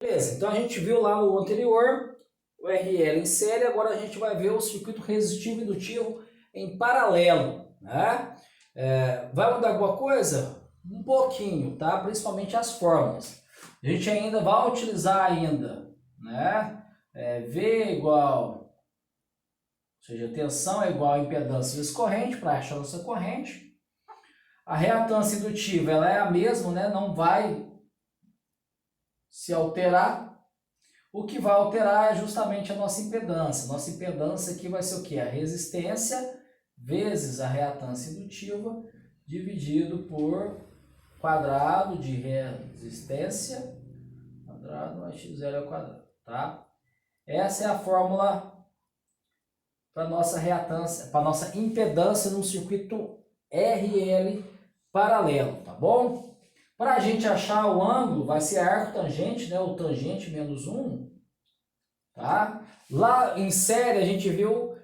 Beleza, então a gente viu lá no anterior o RL em série, agora a gente vai ver o circuito resistivo indutivo em paralelo, né? Vai mudar alguma coisa? Um pouquinho, tá? Principalmente as fórmulas. A gente ainda vai utilizar ainda, né? V igual, ou seja, tensão é igual a impedância vezes corrente para achar a nossa corrente. A reatância indutiva ela é a mesma, né? Não vai se alterar. O que vai alterar é justamente a nossa impedância. Nossa impedância aqui vai ser o quê? A resistência vezes a reatância indutiva dividido por quadrado de resistência quadrado mais x0 ao quadrado, tá? Essa é a fórmula para nossa reatância, para nossa impedância no circuito RL paralelo, tá bom? Para a gente achar o ângulo, vai ser arco tangente, né? O tangente menos 1. Tá? Lá em série a gente viu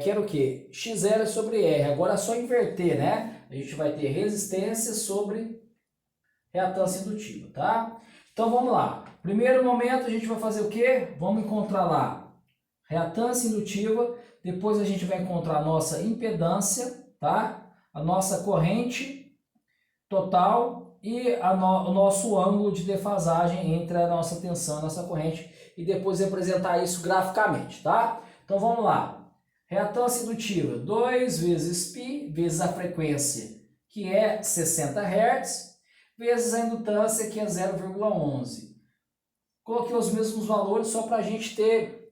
que era o que? X0 sobre R. Agora é só inverter, né? A gente vai ter resistência sobre reatância indutiva, tá? Então vamos lá. Primeiro momento a gente vai fazer o quê? Vamos encontrar lá reatância indutiva, depois a gente vai encontrar a nossa impedância, tá? A nossa corrente total e o nosso ângulo de defasagem entre a nossa tensão e a nossa corrente e depois representar isso graficamente, tá? Então vamos lá. Reatância indutiva, 2 vezes π vezes a frequência, que é 60 Hz, vezes a indutância, que é 0,11. Coloquei os mesmos valores só para a gente ter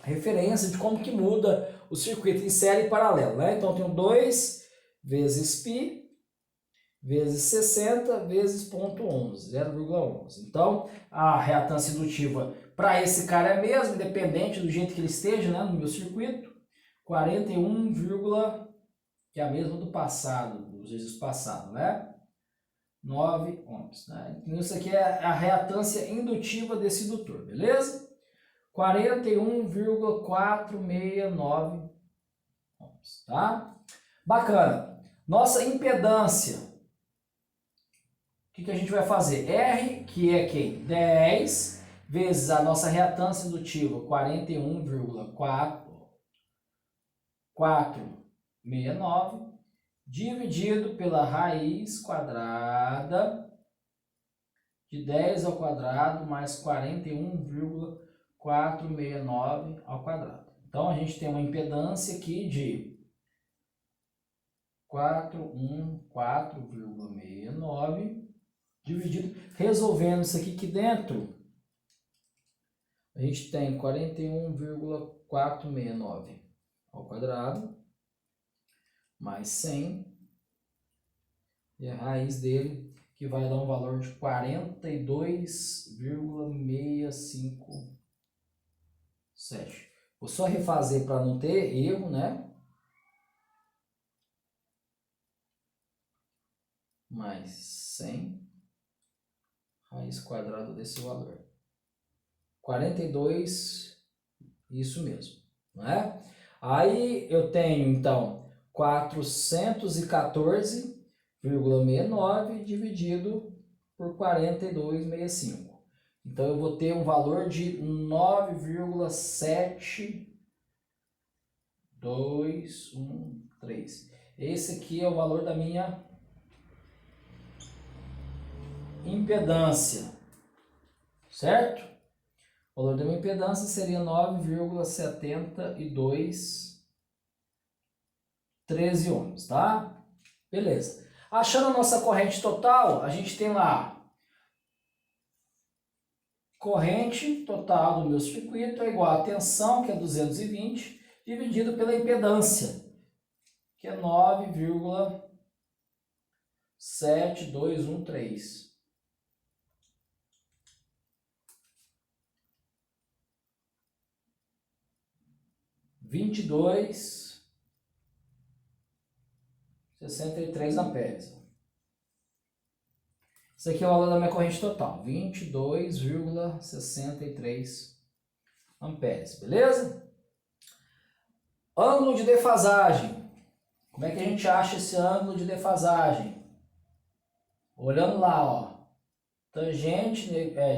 referência de como que muda o circuito em série e paralelo, né? Então eu tenho 2 vezes π vezes 60 vezes 0,11, 0,11. Então, a reatância indutiva para esse cara é a mesma, independente do jeito que ele esteja, né, no meu circuito, 41, que é a mesma do passado, dos exercícios passados, né? 9 ohms. Né? Então, isso aqui é a reatância indutiva desse indutor, beleza? 41,469 ohms, tá? Bacana. Nossa impedância. O que a gente vai fazer? R, que é quem? 10 vezes a nossa reatância indutiva, 41,469, dividido pela raiz quadrada de 10 ao quadrado mais 41,469 ao quadrado. Então, a gente tem uma impedância aqui de 414,69 dividido, resolvendo isso aqui dentro, a gente tem 41,469 ao quadrado, mais 100, e a raiz dele, que vai dar um valor de 42,657. Vou só refazer para não ter erro, né? Mais 100, raiz quadrada desse valor. 42, isso mesmo, não é? Aí eu tenho, então, 414,69 dividido por 42,65. Então, eu vou ter um valor de 9,7213. Esse aqui é o valor da minha impedância, certo? O valor da minha impedância seria 9,7213 ohms, tá? Beleza. Achando a nossa corrente total, a gente tem lá corrente total do meu circuito é igual a tensão, que é 220, dividido pela impedância, que é 9,7213. 22,63 amperes. Isso aqui é o valor da minha corrente total, 22,63 amperes, beleza? Ângulo de defasagem. Como é que a gente acha esse ângulo de defasagem? Olhando lá, ó. tangente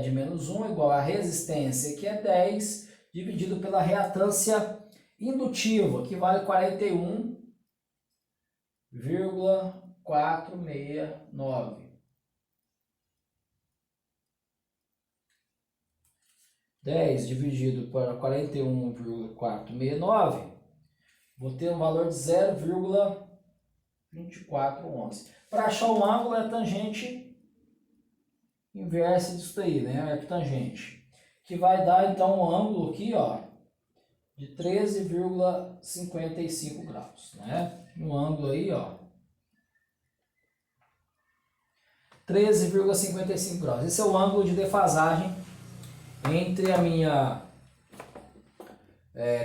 de menos 1 igual a resistência, que é 10, dividido pela reatância indutiva, que vale 41,469. 10 dividido por 41,469, vou ter um valor de 0,2411. Para achar o ângulo, é a tangente inversa disso daí, né? A arctangente. Que vai dar, então, um ângulo aqui, ó, de 13,55 graus, né? Um ângulo aí, ó, 13,55 graus. Esse é o ângulo de defasagem entre a minha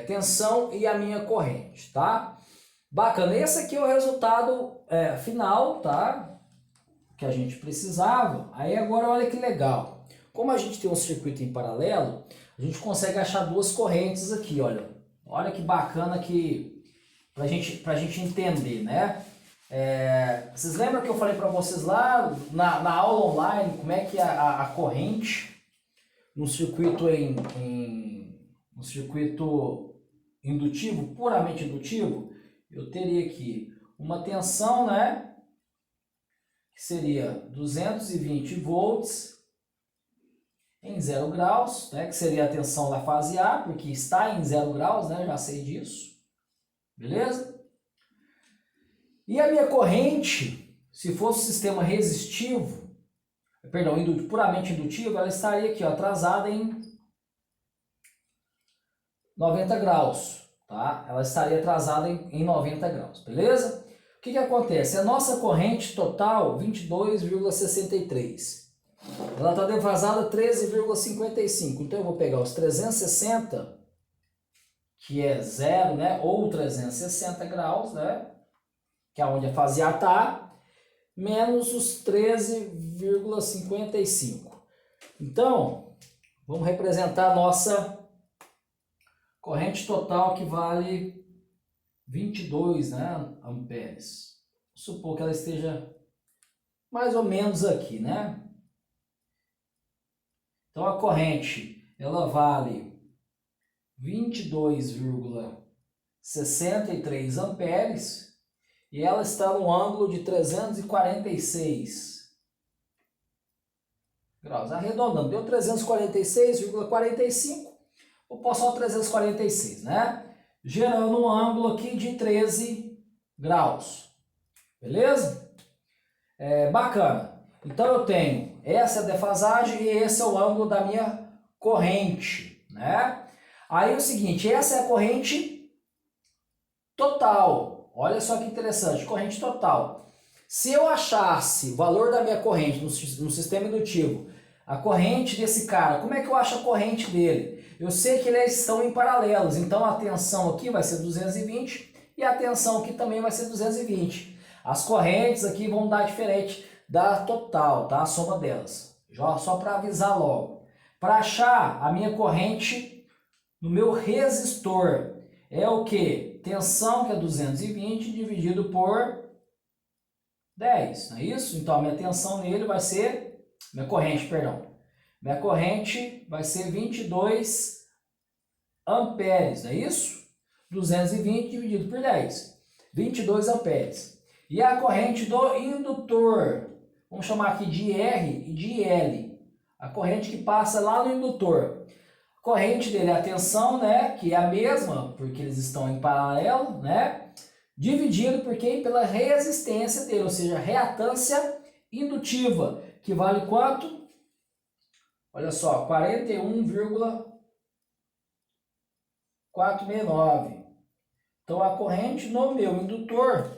tensão e a minha corrente, tá? Bacana, esse aqui é o resultado final, tá? Que a gente precisava. Aí agora olha que legal. Como a gente tem um circuito em paralelo, a gente consegue achar duas correntes aqui, olha. Olha que bacana que pra gente entender, né? Vocês lembram que eu falei para vocês lá na aula online como é que a corrente no circuito no circuito indutivo, puramente indutivo, eu teria aqui uma tensão, né, que seria 220 volts em 0 graus, né, que seria a tensão da fase A, porque está em 0 graus, né, já sei disso, beleza? E a minha corrente, se fosse um sistema resistivo, perdão, puramente indutivo, ela estaria aqui, ó, atrasada em 90 graus, tá? Ela estaria atrasada em 90 graus, beleza? O que acontece? A nossa corrente total, 22,63. Ela está defasada 13,55. Então eu vou pegar os 360, que é 0, né? Ou 360 graus, né? Que é onde a fase A está, menos os 13,55. Então, vamos representar a nossa corrente total, que vale 22, né, amperes. Vou supor que ela esteja mais ou menos aqui, né? Então a corrente, ela vale 22,63 amperes e ela está no ângulo de 346 graus. Arredondando, deu 346,45, vou pôr só 346, né? Gerando um ângulo aqui de 13 graus. Beleza? Bacana. Então eu tenho essa defasagem e esse é o ângulo da minha corrente, né? Aí é o seguinte, essa é a corrente total. Olha só que interessante, corrente total. Se eu achasse o valor da minha corrente no sistema indutivo, a corrente desse cara, como é que eu acho a corrente dele? Eu sei que eles estão em paralelos, então a tensão aqui vai ser 220 e a tensão aqui também vai ser 220. As correntes aqui vão dar diferente da total, tá? A soma delas. Só para avisar logo. Para achar a minha corrente no meu resistor, é o que? Tensão, que é 220, dividido por 10, não é isso? Então a minha tensão nele vai ser, minha corrente vai ser 22 amperes, não é isso? 220 dividido por 10, 22 amperes. E a corrente do indutor, vamos chamar aqui de R e de L, a corrente que passa lá no indutor. A corrente dele é a tensão, né, que é a mesma, porque eles estão em paralelo, né, dividido por quem? Pela resistência dele, ou seja, reatância indutiva, que vale quanto? Olha só, 41,469. Então a corrente no meu indutor,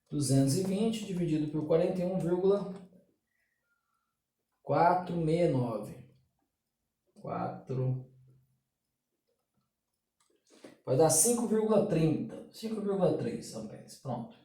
220 dividido por 41,469. Vai dar 5,30, 5,3 amperes, pronto.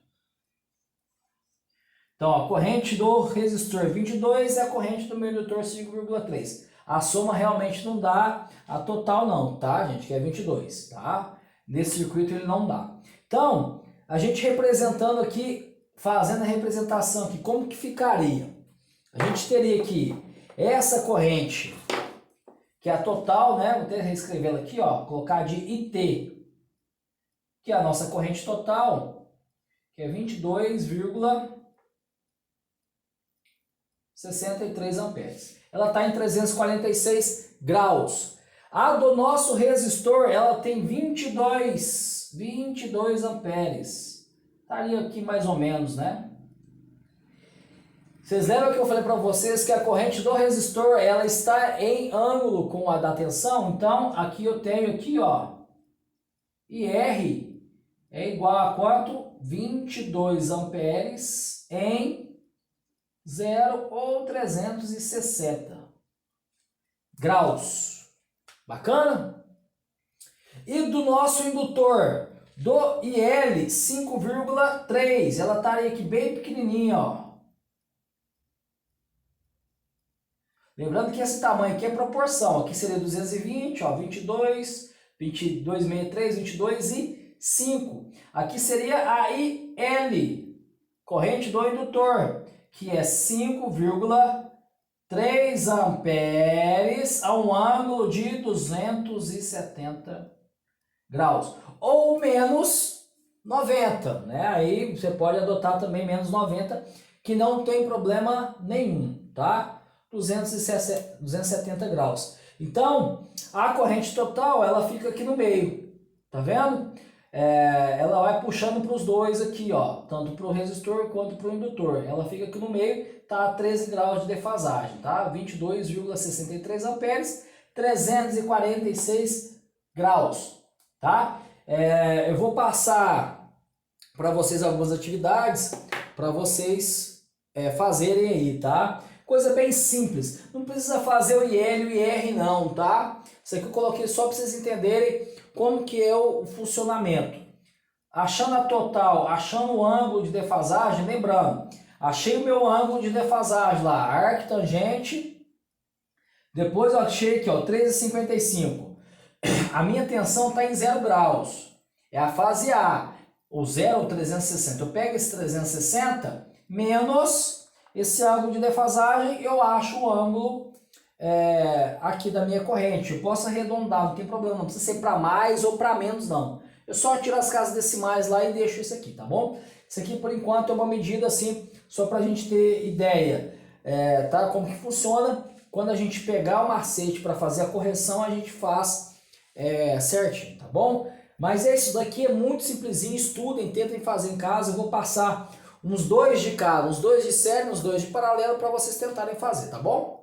Então, a corrente do resistor 22 e a corrente do meu indutor 5,3. A soma realmente não dá a total não, tá, gente? Que é 22, tá? Nesse circuito ele não dá. Então, a gente representando aqui, fazendo a representação aqui, como que ficaria? a gente teria que essa corrente, que é a total, né? Vou até reescrevê-la aqui, ó, colocar de IT, que é a nossa corrente total, que é 22,63 amperes. Ela está em 346 graus. A do nosso resistor, ela tem 22 amperes. Estaria aqui mais ou menos, né? Vocês lembram que eu falei para vocês que a corrente do resistor, ela está em ângulo com a da tensão? Então, aqui eu tenho aqui, ó, IR é igual a quanto? 22 amperes em 0 ou 360 graus. Bacana? E do nosso indutor, do IL 5,3, ela estaria aqui bem pequenininha, ó. Lembrando que esse tamanho aqui é proporção. Aqui seria 220, ó, 22, 22,63, 22 e 5. Aqui seria a IL, corrente do indutor, que é 5,3 amperes a um ângulo de 270 graus. Ou menos 90, né? Aí você pode adotar também menos 90, que não tem problema nenhum, tá? 270 graus. Então, a corrente total, ela fica aqui no meio, tá vendo? Ela vai puxando para os dois aqui, ó, tanto para o resistor quanto para o indutor. Ela fica aqui no meio, tá a 13 graus de defasagem, tá? 22,63 amperes, 346 graus, tá? Eu vou passar para vocês algumas atividades para vocês fazerem aí, tá? Coisa bem simples, não precisa fazer o IL e o IR não, tá? Isso aqui eu coloquei só para vocês entenderem como que é o funcionamento. Achando a total, achando o ângulo de defasagem, lembrando, achei o meu ângulo de defasagem lá, arctangente, depois eu achei aqui, ó, 13,55. A minha tensão está em 0 graus, é a fase A, o 0, 360. Eu pego esse 360 menos esse ângulo de defasagem, eu acho o ângulo aqui da minha corrente. Eu posso arredondar, não tem problema, não precisa ser para mais ou para menos não. Eu só tiro as casas decimais lá e deixo isso aqui, tá bom? Isso aqui por enquanto é uma medida assim, só para a gente ter ideia, tá? Como que funciona. Quando a gente pegar o macete para fazer a correção, a gente faz certinho, tá bom? Mas isso daqui é muito simplesinho, estudem, tentem fazer em casa. Eu vou passar uns 2 de cada, uns 2 de série, uns 2 de paralelo para vocês tentarem fazer, tá bom?